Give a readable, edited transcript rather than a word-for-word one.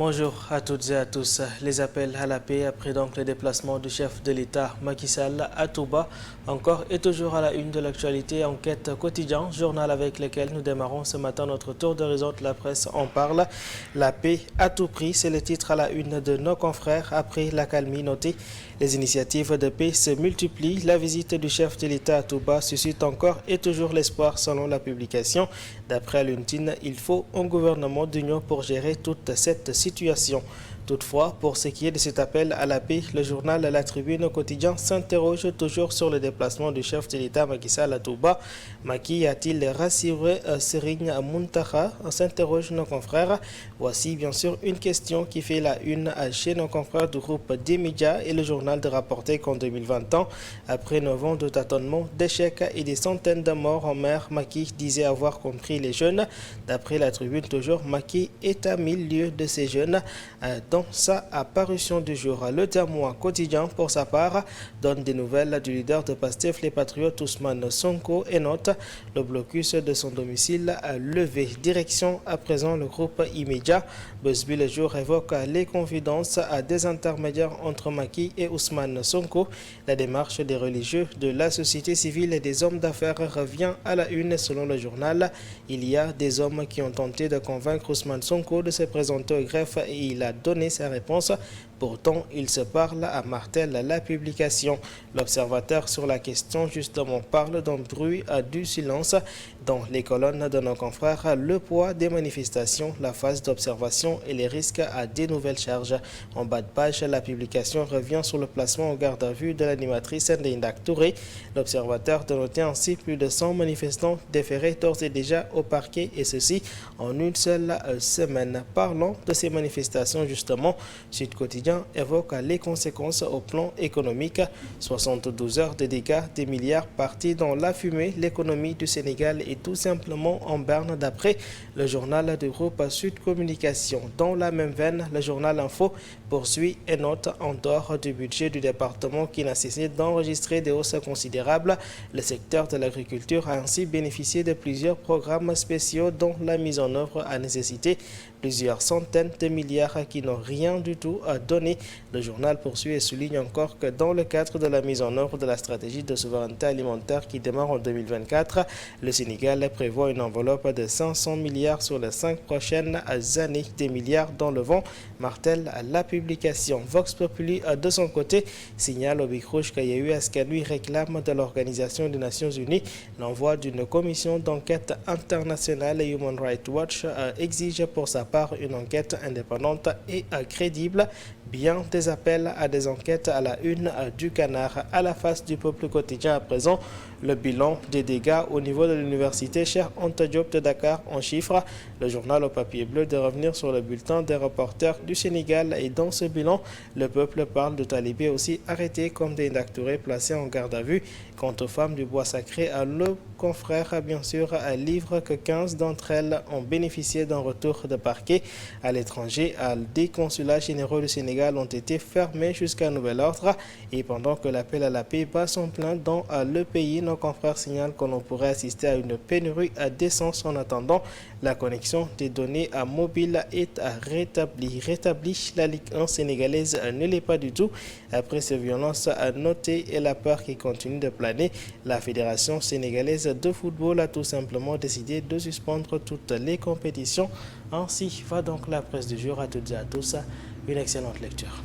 Bonjour à toutes et à tous. Les appels à la paix après donc le déplacement du chef de l'État Macky Sall à Touba, encore et toujours à la une de l'actualité, enquête quotidien, journal avec lequel nous démarrons ce matin notre tour d'horizon de la presse en parle. La paix à tout prix, c'est le titre à la une de nos confrères après l'accalmie notée. Les initiatives de paix se multiplient. La visite du chef de l'État à Touba suscite encore et toujours l'espoir selon la publication. D'après Luntine, il faut un gouvernement d'union pour gérer toute cette situation. Toutefois, pour ce qui est de cet appel à la paix, le journal La Tribune au quotidien s'interroge toujours sur le déplacement du chef de l'État Macky Sall à Touba. Macky a-t-il rassuré Serigne Mountakha? S'interroge nos confrères. Voici bien sûr une question qui fait la une chez nos confrères du groupe des médias et le journal de rapporter qu'en 2020 ans, après 9 ans de tâtonnement, d'échecs et des centaines de morts en mer, Macky disait avoir compris les jeunes. D'après La Tribune toujours, Macky est à 1000 lieues de ces jeunes. Dans sa apparition du jour, le Témoin quotidien, pour sa part, donne des nouvelles du leader de Pastef, les Patriotes Ousmane Sonko, et note le blocus de son domicile levé. Direction à présent le groupe immédiat. Busby le jour évoque les confidences à des intermédiaires entre Macky et Ousmane Sonko. La démarche des religieux, de la société civile et des hommes d'affaires revient à la une selon le journal. Il y a des hommes qui ont tenté de convaincre Ousmane Sonko de se présenter au greffe et il a donné sa réponse. Pourtant, il se parle à martèle la publication. L'observateur sur la question justement parle d'un bruit du silence. Dans les colonnes de nos confrères, le poids des manifestations, la phase d'observation et les risques à des nouvelles charges. En bas de page, la publication revient sur le placement en garde à vue de l'animatrice Ndindak Touré. L'observateur de noter ainsi plus de 100 manifestants déférés d'ores et déjà au parquet, et ceci en une seule semaine. Parlons de ces manifestations justement. Sud Quotidien évoque les conséquences au plan économique. 72 heures de dégâts, des milliards partis dans la fumée. L'économie du Sénégal est tout simplement en berne d'après le journal du groupe Sud Communication. Dans la même veine, le journal Info poursuit et note en dehors du budget du département qui n'a cessé d'enregistrer des hausses considérables. Le secteur de l'agriculture a ainsi bénéficié de plusieurs programmes spéciaux dont la mise en œuvre a nécessité plusieurs centaines de milliards qui n'ont rien du tout donné. Le journal poursuit et souligne encore que dans le cadre de la mise en œuvre de la stratégie de souveraineté alimentaire qui démarre en 2024, le Sénégal prévoit une enveloppe de 500 milliards sur les 5 prochaines années. Des milliards dans le vent, martèle la publication. Vox Populi, de son côté, signale au Bic Rouge qu'Yahu Askanui réclame de l'Organisation des Nations Unies l'envoi d'une commission d'enquête internationale. Et Human Rights Watch exige pour sa part une enquête indépendante et crédible. Bien des appels à des enquêtes à la une du Canard. À la face du peuple quotidien à présent, le bilan des dégâts au niveau de l'université Cheikh Anta Diop de Dakar en chiffres. Le journal au papier bleu de revenir sur le bulletin des reporters du Sénégal, et dans ce bilan, le peuple parle de talibés aussi arrêtés comme des Ndaktouré placés en garde à vue. Quant aux femmes du bois sacré, le confrère bien sûr livre que 15 d'entre elles ont bénéficié d'un retour de parquet à l'étranger. Des consulats généraux du Sénégal ont été fermés jusqu'à nouvel ordre, et pendant que l'appel à la paix bat son plein dans le pays, nos confrères signalent que l'on pourrait assister à une pénurie d'essence. En attendant, la connexion des données mobiles est rétablie. La Ligue 1 sénégalaise ne l'est pas du tout. Après ces violences notées et la peur qui continue de planer, la Fédération sénégalaise de football a tout simplement décidé de suspendre toutes les compétitions. Ainsi va donc la presse du jour. À toutes et à tous, une excellente lecture.